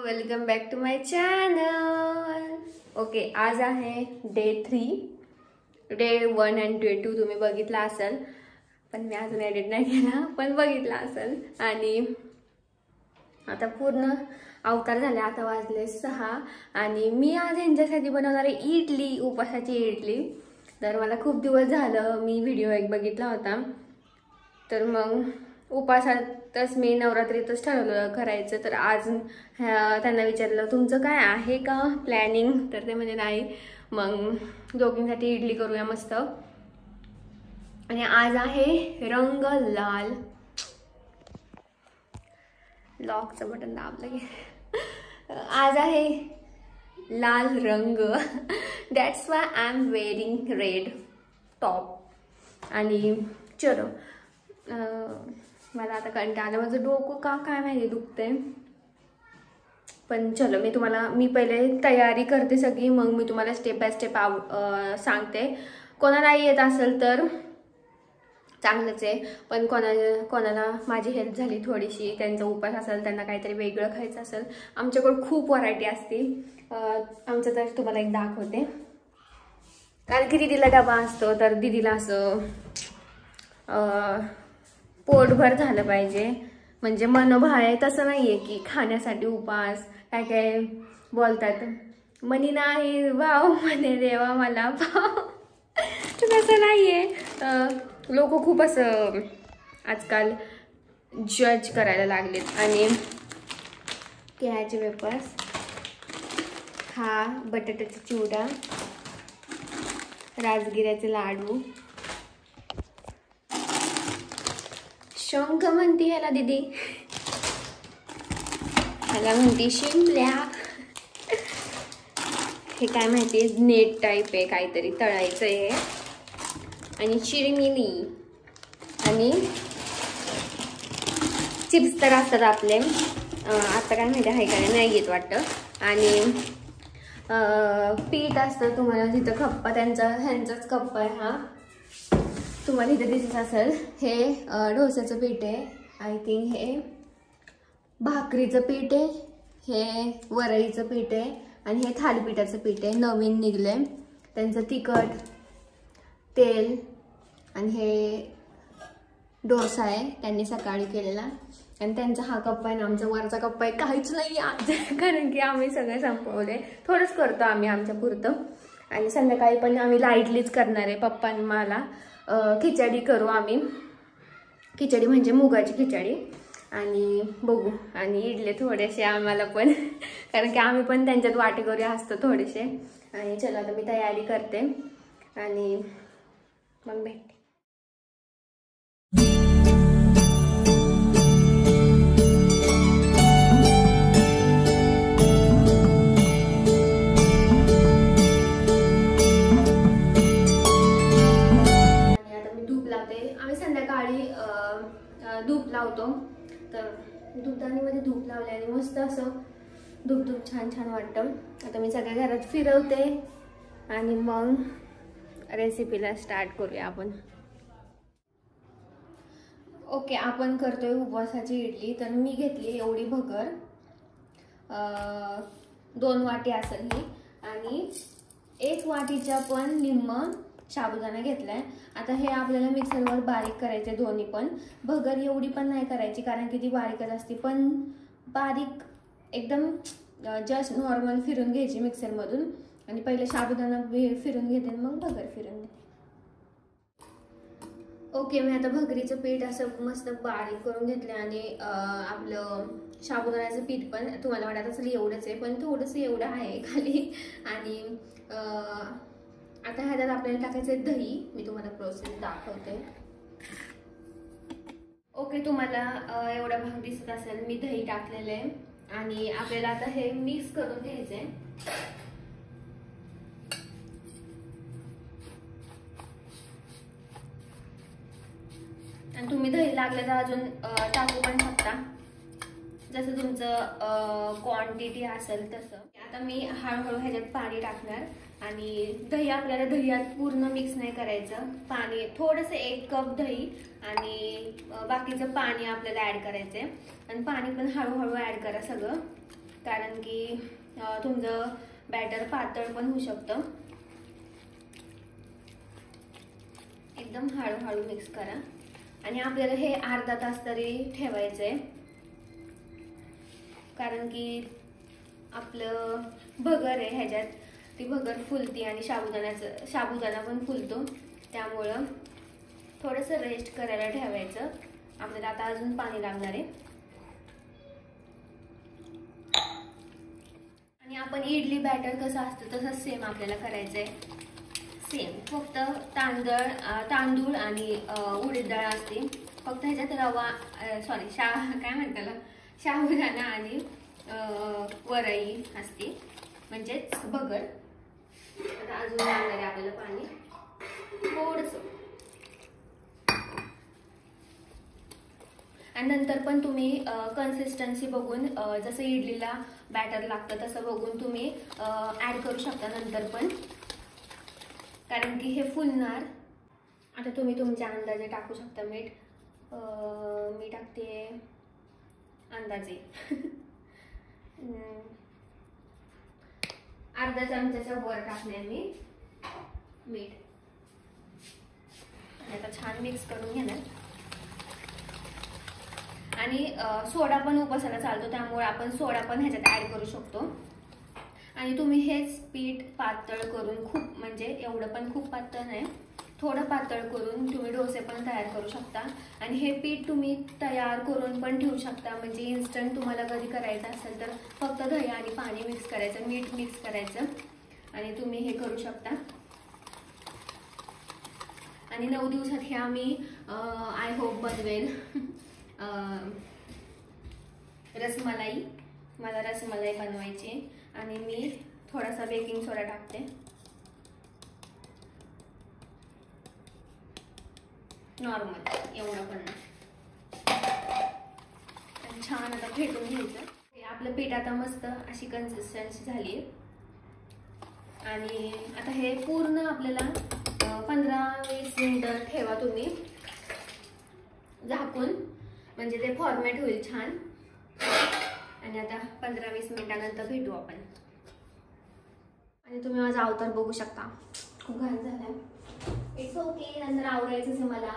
Welcome back to my channel. Okay, आज आहे day 3. Day 1 आणि डे 2 तुम्ही बघितला असेल, पण मी अजून एडिट नाही केला, पण बघितला असेल. आणि आता पूर्ण अवतार झाले. आता वाजले 6 आणि मी आज यांच्यासाठी बनवणार आहे इडली, उपासाची इडली. तर मला खूप दिवस झालं मी व्हिडिओ एक बघितला होता, तर मग उपासातच मी नवरात्रीतच ठरवलं करायचं. तर आज त्यांना विचारलं तुमचं काय आहे का प्लॅनिंग, तर ते म्हणजे नाही. मग दोघींसाठी इडली करूया मस्त. आणि आज आहे रंग लाल. लॉकचं बटन दाबलं की. आज आहे लाल रंग. That's why I am wearing red top. आणि चलो, मला आता कंटाळा आला, माझं डोकं का काय माहिती दुखते. पण चलो, मी पहिले तयारी करते सगळी, मग मी तुम्हाला स्टेप बाय स्टेप सांगते. कोणाला येत असेल तर चांगलंच आहे, पण कोणाला माझी हेल्प झाली थोडीशी, त्यांचा उपास असेल, त्यांना काहीतरी वेगळं खायचं असेल, आमच्याकडे खूप व्हरायटी असते. आमचं तर तुम्हाला एक दाखवते. कारण की दीदीला डबा असतो, तर दीदीला असं पोटभर झालं पाहिजे, म्हणजे मनोभावे. तसं नाही आहे की खाण्यासाठी उपास. काय काय बोलतात, मनी नाही भाव म्हणे देवा मला भाव. तसं नाही आहे. लोक खूप असं आजकाल जज करायला लागलेत. आणि केळ्याचे वेफर्स, हा बटाट्याचा चिवडा, राजगिऱ्याचे लाडू, शंख म्हणती ह्याला दीदी, ह्याला म्हणती शिंपल्या. हे काय माहिती, नेट टाईप आहे, काहीतरी तळायचं आहे. आणि चिरमिली आणि चिप्स तर असतात आपले. आता काय माहिती आहे काय नाही घेत वाटतं. आणि पीठ असतं, तुम्हाला तिथं खप्पा ह्यांचाच खप्पा आहे हा, तुम्हाला इथे दिसत असेल. हे डोस्याचं पीठ आहे, आय थिंक हे भाकरीचं पीठ आहे, हे वरईचं पीठ आहे, आणि हे थालीपीठाचं पीठ आहे, नवीन निघले. त्यांचं तिखट, तेल, आणि हे डोसा आहे त्यांनी सकाळी केलेला. आणि त्यांचा हा कप्पा आहे ना, आमचा वरचा कप्पा आहे काहीच नाही आज, कारण की आम्ही सगळे संपवले. थोडंच करतो आम्ही आमच्या पुरतं. आणि संध्याकाळी पण आम्ही लाईटलीच करणार आहे. पप्पांनी मला खिचडी करू आम्ही. खिचडी म्हणजे मुगाची खिचडी. आणि बघू. आणि इडले थोडेसे आम्हाला पण, कारण की आम्ही पण त्यांच्यात वाटेकरी असतो थोडेसे. आणि चला आता मी तयारी करते आणि मग भेटते. आम्ही संध्याकाळी धूप लावतो, तर धूपदानीमध्ये धूप लावल्याने मस्त असं धूप छान छान वाटतं. आता मी सगळ्या घरात फिरवते आणि मग रेसिपीला स्टार्ट करूया आपण. ओके, आपण करतोय उपवासाची इडली. तर मी घेतली एवढी भगर, 2 वाटी असेल ही, आणि 1 वाटीच्या पण निम्म साबुदाणा घेतलाय. आता हे आपल्याला मिक्सरवर बारीक करायचे दोन्ही पण. भगर एवढी पण नाही करायची, कारण की ती बारीकच असते, पण बारीक एकदम जस्ट नॉर्मल फिरून घ्यायची मिक्सरमधून. आणि पहिले साबुदाणा फिरून घेते, मग भगर फिरून घेते. ओके, मी आता भगरीचं पीठ असं मस्त बारीक करून घेतलं. आणि आपलं साबुदाण्याचं पीठ पण तुम्हाला वाटत असेल एवढंच आहे, पण थोडंसं एवढं आहे खाली. आणि आता ह्याच्यात आपल्याला टाकायचं दही. मी तुम्हाला प्रोसेस दाखवते. ओके, तुम्हाला एवढा भाग दिसत असेल, मी दही टाकलेलं आहे. आणि आपल्याला आता हे मिक्स करून घ्यायचंय. आणि तुम्ही दही लागलं तर अजून टाकू पण शकता, जसं तुमचं क्वांटिटी असेल तसं. आता मी हळूहळू ह्याच्यात पाणी टाकणार. आणि दही आपल्याला दह्यात पूर्ण मिक्स नाही करायचं. पाणी थोडंसं 1 कप दही आणि बाकीचं पाणी आपल्याला ॲड करायचं आहे. आणि पाणी पण हळूहळू ॲड करा सगळं, कारण की तुमचं बॅटर पातळ पण होऊ शकतं. एकदम हळूहळू मिक्स करा. आणि आपल्याला हे अर्धा तास तरी ठेवायचं आहे, कारण की आपलं भगर आहे ह्याच्यात, ती भगर फुलती आणि साबुदाणा पण फुलतो. त्यामुळं थोडंसं रेस्ट करायला ठेवायचं. आपल्याला आता अजून पाणी लागणार आहे. आणि आपण इडली बॅटर कसं असतं तसंच सेम आपल्याला करायचं आहे. सेम, फक्त तांदूळ आणि उडीद डाळ असते. फक्त ह्याच्यात रवा काय म्हणतात त्याला, साबुदाणा आणि वरई असते, म्हणजेच भगर. आता अजून लागणार आहे आपल्याला पाणी थोडंसं. आणि नंतर पण तुम्ही कन्सिस्टन्सी बघून, जसं इडलीला बॅटर लागतं तसं बघून तुम्ही ॲड करू शकता नंतर पण, कारण की हे फुलणार. आता तुम्ही तुमच्या अंदाजे टाकू शकता मीठ. मी टाकते अंदाजे अर्धा चमच्याच्या वर टाकले मी मीठ. आता छान मिक्स करून घेणार. आणि सोडा पण उपासाला चालतो, त्यामुळे आपण सोडा पण ह्याच्यात ॲड करू शकतो. आणि तुम्ही हेच पीठ पातळ करून, खूप म्हणजे एवढं पण खूप पातळ नाही, थोडं पातळ करून तुम्ही डोसे पण तयार करू शकता. आणि हे पीठ तुम्ही तयार करून पण ठेवू शकता. म्हणजे इन्स्टंट तुम्हाला कधी करायचं असेल तर फक्त दही आणि पाणी मिक्स करायचं, मीठ मिक्स करायचं आणि तुम्ही हे करू शकता. आणि 9 दिवसात हे आम्ही आय होप बनवेल. रसमलाई, मला रसमलाई बनवायची आणि मी थोडासा बेकिंग सोडा टाकते. नॉर्मल, एवढं पण नाही. छान आता फेटून घ्यायचं. आपलं पीठ आता मस्त अशी कन्सिस्टन्सी झाली. आणि आता हे पूर्ण आपल्याला 15-20 मिनिटं ठेवा तुम्ही झाकून, म्हणजे ते फॉर्मेट होईल छान. आणि आता 15-20 मिनिटानंतर भेटू आपण. आणि तुम्ही माझा अवतार बघू शकता, खूप घाण झालाय. इट्स ओके, नंतर आवरायचंच आहे मला.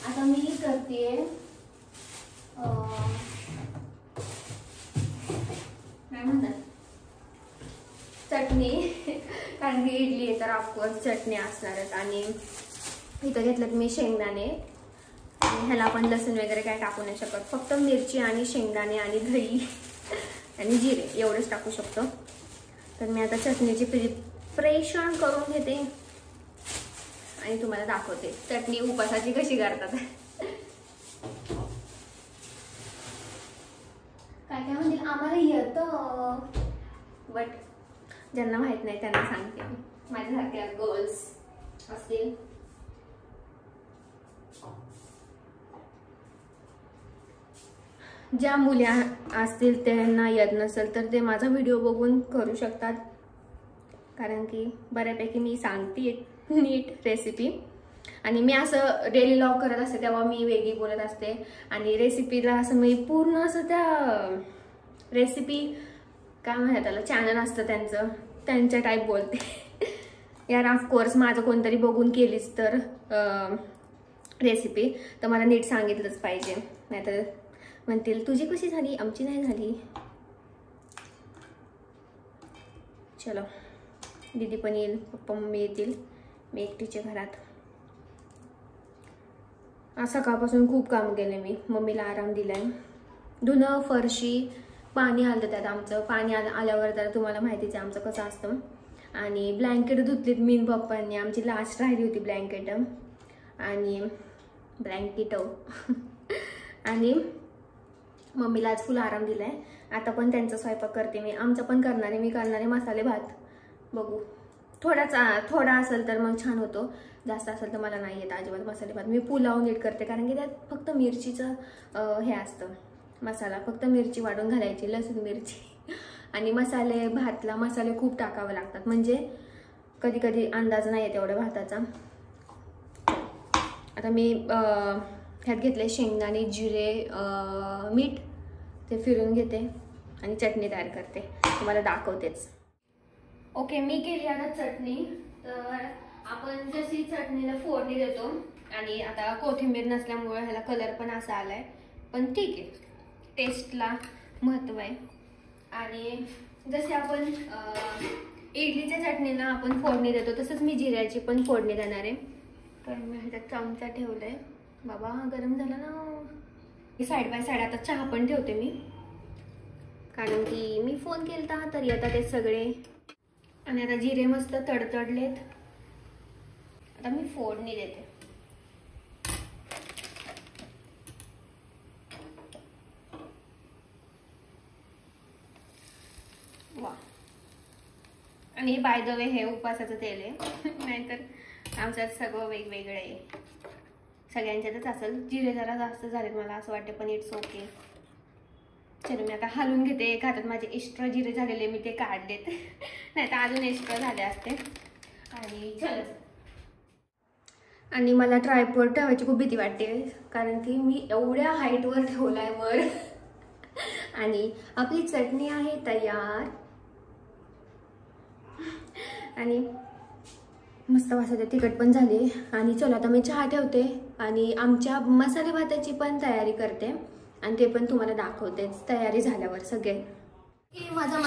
आता मी करते काय म्हणतात, चटणी. कारण की इडली आहे तर ऑफकोर्स चटणी असणारच. आणि इथं घेतलं मी शेंगदाणे. आणि ह्याला आपण लसूण वगैरे काय टाकू नाही शकत, फक्त मिरची आणि शेंगदाणे आणि दही आणि जिरे एवढंच टाकू शकतो. तर मी आता चटणीची प्रिपरेशन करून घेते आणि तुम्हाला दाखवते चटणी उपासाची कशी करतात. काय काय म्हणतील, आम्हाला येतं, बट ज्यांना माहित नाही त्यांना सांगते. माझ्यासारख्या गर्ल्स असतील ज्या मुली असतील त्यांना येत नसेल तर ते माझा व्हिडिओ बघून करू शकतात, कारण की बऱ्यापैकी मी सांगते नीट रेसिपी. आणि मी असं डेली व्लॉग करत असते तेव्हा मी वेगळी बोलत असते, आणि रेसिपीला असं मी पूर्ण असं त्या रेसिपी काय म्हणतात त्याला, चॅनल असतं त्यांच्या टाईप बोलते. यार ऑफकोर्स माझं कोणतरी बघून केलीच तर रेसिपी तर मला नीट सांगितलंच पाहिजे, नाहीतर म्हणतील तुझी कशी झाली, आमची नाही झाली. चलो, दीदी पण येईल, पप्पा मम्मी येतील, मी एकटीच्या घरात. आज सकाळपासून खूप काम केले मी, मम्मीला आराम दिलाय. धुणं, फरशी, पाणी आलं त्यात आमचं. पाणी आल्यावर तर तुम्हाला माहितीच आहे आमचं कसं असतं. आणि ब्लँकेट धुतलीत मी पप्पांनी, आमची लास्ट राहिली होती ब्लँकेट आणि मम्मीला आज फुल आराम दिलाय. आता पण त्यांचा स्वयंपाक करते मी, आमचं पण करणार आहे. मी करणार आहे मसाले भात. बघू, थोडा असेल तर मग छान होतो, जास्त असेल तर मला नाही येत अजिबात मसाले भात. मी पुलाव नीट करते, कारण की त्यात फक्त मिरचीचं हे असतं मसाला, फक्त मिरची वाढून घालायची, लसूण मिरची. आणि मसाले भातला मसाले खूप टाकावे लागतात, म्हणजे कधी कधी अंदाज नाही येत एवढ्या भाताचा. आता मी ह्यात घेतले शेंगदाणे, जिरे, मीठ. ते फिरून घेते आणि चटणी तयार करते, तुम्हाला दाखवतेच. ओके, मी केली आता चटणी. तर आपण जशी चटणीला फोडणी देतो आणि आता कोथिंबीर नसल्यामुळे ह्याला कलर पण असा आलाय, पण ठीक आहे, टेस्टला महत्त्व आहे. आणि जसे आपण इडलीच्या चटणीला आपण फोडणी देतो तसंच मी जिऱ्याची पण फोडणी देणार आहे. तर मी ह्याच्यात चमचा ठेवलाय. बाबा गरम झाला ना. साईड बाय साईड आता चहा पण ठेवते मी, कारण की मी फोन केलता तर येतात ते सगळे. आणि आता जिरे मस्त तडतडलेत, आता मी फोडणी देते. वा. आणि बाय द वे हे उपवासाचं तेल आहे, नाहीतर आमच्यात सगळं वेगवेगळं आहे. सगळ्यांच्यातच असेल. जिरे जरा जास्त झालेत मला असं वाटतं, पण इट्स ओके. चलो मी आता हलवून घेते. एक हातात माझे एक्स्ट्रा जिरे झालेले मी ते काढलेत, नाही तर अजून एक्स्ट्रा झाले असते. आणि चल. आणि मला ट्रायपॉड ठेवायची खूप भीती वाटते, कारण की मी एवढ्या हाईटवर ठेवलाय वर. आणि आपली चटणी आहे तयार. आणि मस्त वासाचे तिखट पण झाले. आणि चलो आता मी चहा ठेवते आणि आमच्या मसाले भाताची पण तयारी करते आणि ते पण तुम्हाला दाखवतेच तयारी झाल्यावर सगळे. माझा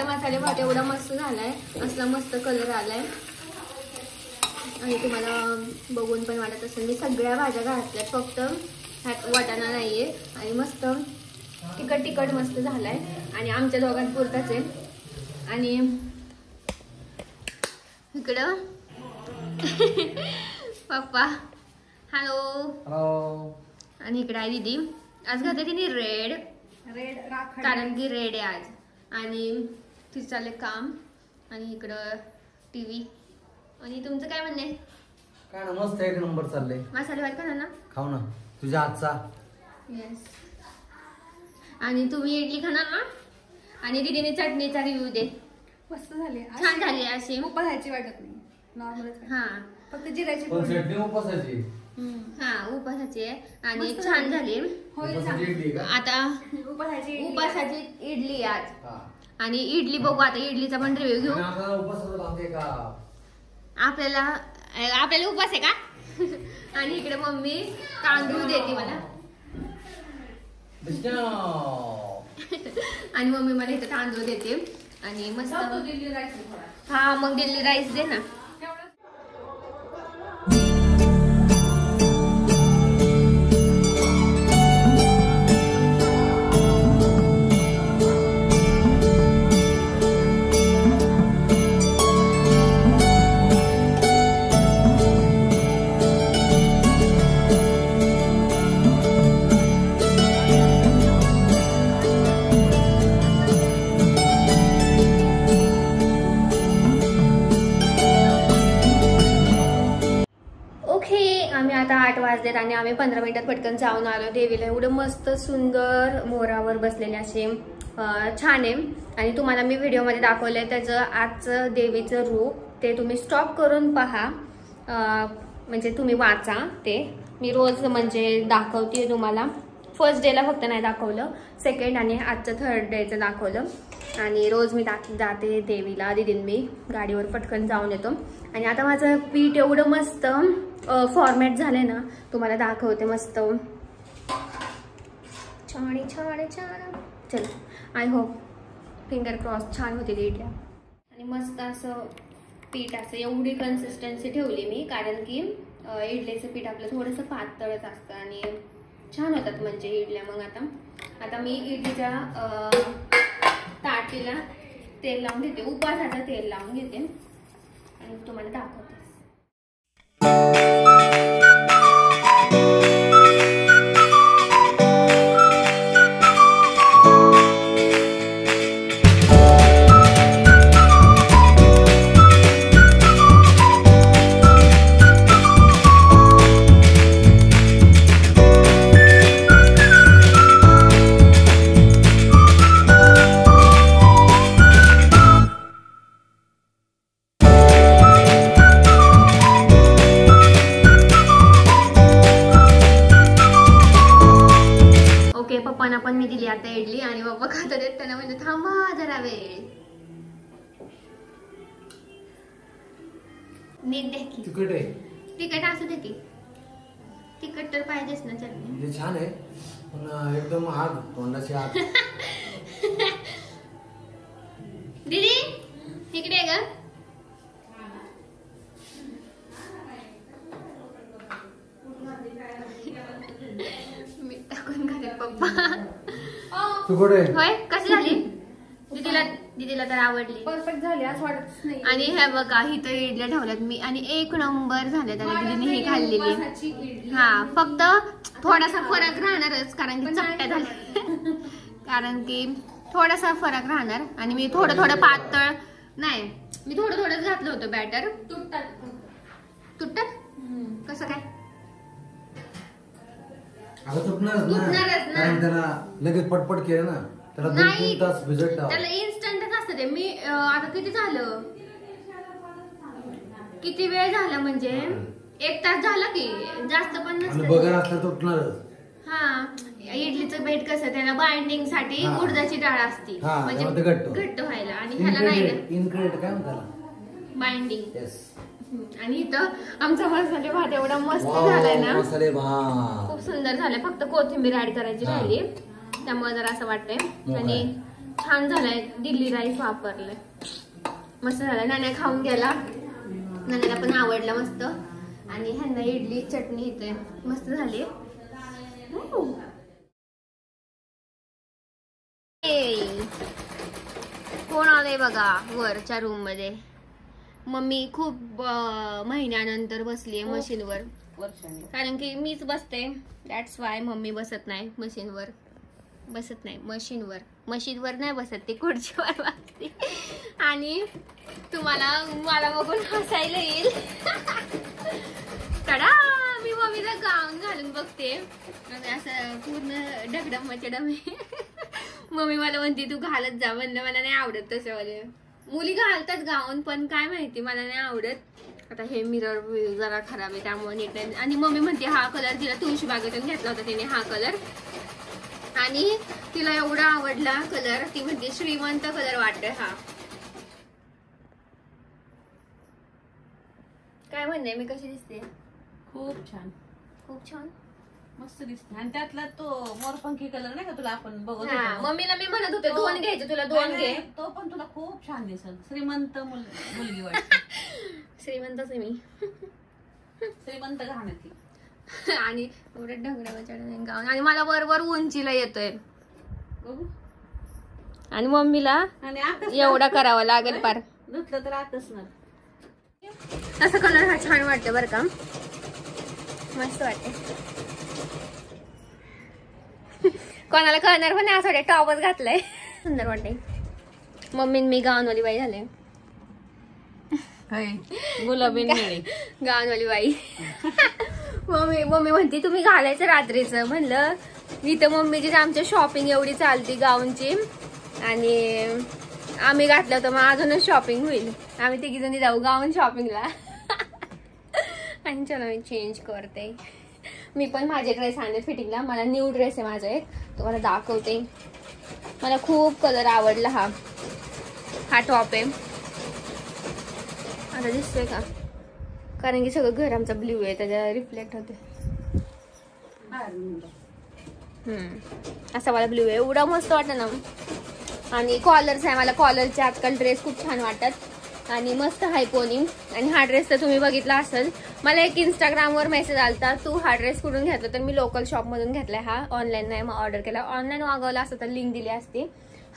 मसाले भात एवढा मस्त झालाय, असला मस्त कलर आलाय. आणि तुम्हाला बघून पण वाटत असेल मी सगळ्या भाज्या घातल्यात, फक्त ह्यात वाटाणा नाहीये. आणि मस्त तिखट तिखट मस्त झालाय आणि आमच्या दोघांपुरताच आहे. आणि इकडं पप्पा हॅलो हॅलो. आणि इकडे आहे दीदी. आज घातली तिने रेड, कारण की रेड आहे आज. आणि तिचं चाललंय काम. आणि इकडं टीव्ही. आणि तुमचं काय म्हणणे? काय ना, मस्त एक नंबर चाललंय. मसाले भात खाणार ना? खाऊ ना तुझ्या हातचा. येस. आणि तुम्ही इडली खाणार ना? आणि दीदीने चटणीचा रिव्ह्यू दे. मस्त झाली, छान झाली. अशी उपासाची वाटत नाही, नॉर्मलच. हा, फक्त जिऱ्याची पण चटणी उपवासाची. हा उपासाची आहे आणि छान झाली. उपवासाची इडली का? आता उपासाची इडली आज. आणि इडली बघू आता, इडलीचा पण रिव्ह्यू घेऊ. आपल्याला उपवासाचं लागते का? आपल्याला उपास आहे का? आणि इकडे मम्मी तांदूळ देते मला. आणि मम्मी मला इथे तांदूळ देते आणि मस्त. हा मग दिल्ली राईस दे ना. आम्ही आता 8 वाजलेत आणि आम्ही 15 मिनिटात पटकन जाऊन आलो देवीला. एवढं मस्त सुंदर मोरावर बसलेले असे छान आहे. आणि तुम्हाला मी व्हिडिओमध्ये दाखवलंय त्याचं आजचं देवीचं रूप, ते तुम्ही स्टॉप करून पहा, म्हणजे तुम्ही वाचा ते. मी रोज म्हणजे दाखवते तुम्हाला. फर्स्ट डेला फक्त नाही दाखवलं, सेकंड आणि आजचं थर्ड डेचं दाखवलं. आणि रोज मी जाते देवीला. दीदीन मी गाडीवर पटकन जाऊन येतो. आणि आता माझं पीठ एवढं मस्त फॉर्मॅट झालंय ना, तुम्हाला दाखवते. मस्त छान छान छान. चल, आय होप फिंगर क्रॉस छान होते इडल्या. आणि मस्त असं पीठ असं एवढी कन्सिस्टन्सी ठेवली मी, कारण की इडलीचं पीठ आपलं थोडंसं पातळच असतं आणि छान होतात म्हणजे इडल्या. मग आता मी इडलीच्या ताटीला तेल लावून घेते, उपासाचं तेल लावून घेते आणि तुम्हाला दाखवते. पप्पांना पण मी दिली आता इडली आणि पप्पा खात आहेत त्यांना म्हणजे थांबा जरा वेळ. नीट दे की. तिखट आहे. तिखट असू दे की. तिखट तर पाहिजेच ना चटणी. हे छान आहे पण एकदम आग तोंडाची आग. दीदी इकडे आहे ग. मी टाकून खाते पप्पा. तिखट आहे. होय कशी झाली? दीदीला तर आवडली. परफेक्ट झाली असं वाटत नाही. आणि हे बघा ही तर इडल्या ठेवल्यात मी आणि एक नंबर झाले त्याला दीदीने ही खाल्लेली. इडली. हा फक्त थोडासा फरक राहणारच कारण की चपट्या झाल्या. कारण की थोडासा फरक राहणार आणि मी थोडं पातळ नाही मी थोडंच घातलं होतं बॅटर. तुटतात कसं काय? अगं तुटणारच तुटणारच ना. कारण त्याला लगेच पटपट केलं ना त्याला 2-3 तास भिजत टाक. त्याला इन्स्टंटच असतं ते. मी आता किती झालं किती वेळ झाला म्हणजे 1 तास झाला की जास्त पण आणि नसतं. बगर असला तुटणारच. हा इडलीचं बेट कसं त्याला बाइंडिंग साठी हा. उडदाची डाळ असती हा, म्हणजे त्यामुळे ते घट्ट व्हायला आणि ह्याला नाही ना इनग्रेडियंट काय म्हणतात बाइंडिंग. येस. आणि इथं आमचा मसाले भात एवढा मस्त झालाय ना मसाले भात खूप सुंदर झालाय. फक्त कोथिंबीर ऍड करायची हा. राहिली त्यामुळे जरा असं वाटतंय. मोकळा. आणि छान झालाय. दिल्ली राईस वापरलाय मस्त झालाय. नाण्या खाऊन गेला नाण्याला पण आवडला मस्त. आणि ह्यांना इडली चटणी इथे मस्त झाली. कोण आलंय बघा वरच्या रूम मध्ये. मम्मी खूप महिन्यानंतर बसलीये मशीनवर कारण की मीच बसते. दॅट्स वाय मम्मी बसत नाही मशीनवर. मशीनवर नाही बसत ती खुर्चीवर बसते. आणि तुम्हाला मला बघून हसायला येईल. कडा मी मम्मीला गाऊन घालून बघते असं पूर्ण ढगडम मचडम. मम्मी मला म्हणते तू घालत जा. म्हणलं मला नाही आवडत तसं वाले. मुली घालतात गाऊन पण काय माहिती मला नाही आवडत. आता हे मिरर जरा खराब आहे त्यामुळे नीट नाही. आणि मम्मी म्हणते हा कलर तिला तुळशी बागेतून घेतला होता तिने हा कलर आणि तिला एवढा आवडला कलर. ती म्हणते श्रीमंत कलर वाटतोय हा. काय म्हणणे मी कशी दिसते? खूप छान मस्त दिसते. आणि त्यातला तो मोरपंखी कलर नाही का तुला आपण बघत होतो. मम्मीला मी म्हणत होते 2 घ्यायचे तुला 2 घे. तो पण तुला खूप छान दिसल. श्रीमंत मुलगी वाटते. श्रीमंतच आहे मी. श्रीमंत घाण्याची. आणि एवढं ढगड्याच्या गाऊन आणि मला बरोबर उंचीला येतोय. बघू. आणि मम्मीला आणि आकस एवढा करावा लागेल पार. धुतलं तर आकसणार. असा कलर हा छान वाटतं बरं का. मस्त वाटते. कोणाला कळणार पण नाही असं वाटतं टॉपच घातलंय. सुंदर वाटते. मम्मी मी गाऊनवाली बाई झाले. गुलाबी गाऊनवाली बाई. मम्मी म्हणते तुम्ही घालायचं रात्रीचं. म्हणलं इथं मम्मीची आमच्या शॉपिंग एवढी चालती गाऊनची आणि आम्ही घातलं होतं मग अजूनच शॉपिंग होईल. आम्ही 3 जणी जाऊ गाऊन शॉपिंगला. आणि चला मी चेंज करते. मी पण माझे ड्रेस आणले फिटिंगला. मला न्यू ड्रेस आहे माझा एक तुम्हाला दाखवते. मला खूप कलर आवडला हा टॉप आहे. आता दिसतोय का कारण की सगळं घर आमचा ब्ल्यू आहे त्याच्या रिफ्लेक्ट होते. असा मला ब्ल्यू आहे एवढा मस्त वाटत ना. आणि कॉलर्स आहे मला कॉलरचे आजकाल ड्रेस खूप छान वाटतात आणि मस्त हाय पोनी. आणि हा ड्रेस तर तुम्ही बघितला असेल. मला एक इंस्टाग्रामवर मेसेज आलता तू हा ड्रेस कुठून घेतला तर मी लोकल शॉपमधून घेतलाय. हा ऑनलाईन नाही ऑर्डर केला. ऑनलाईन मागवला असं तर लिंक दिली असती.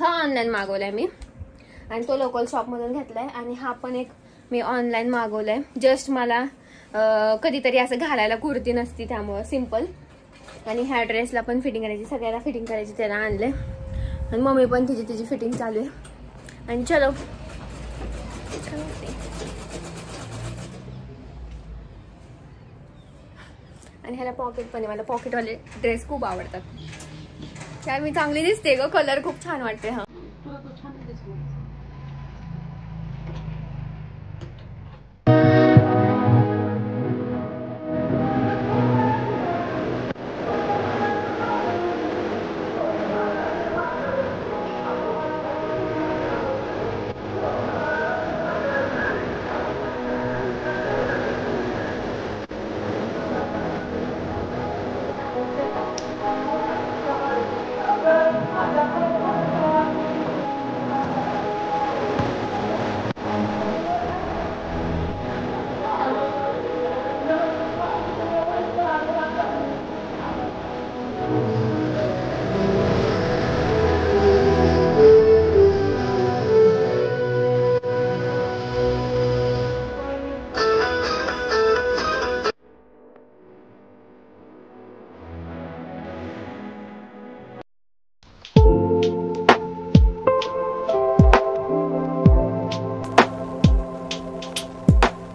हा ऑनलाईन मागवलाय मी आणि तो लोकल शॉपमधून घेतलाय. आणि हा पण एक मी ऑनलाईन मागवलाय. जस्ट मला कधीतरी असं घालायला कुर्ती नसती त्यामुळं सिम्पल. आणि ह्या ड्रेसला पण फिटिंग करायची सगळ्याला फिटिंग करायची त्याला आणले. आणि मम्मी पण तिची फिटिंग चालू आहे. आणि चलो आणि ह्याला पॉकेट पण आहे. मला पॉकेटवाले ड्रेस खूप आवडतात. त्याला मी चांगली दिसते ग. कलर खूप छान वाटते. हा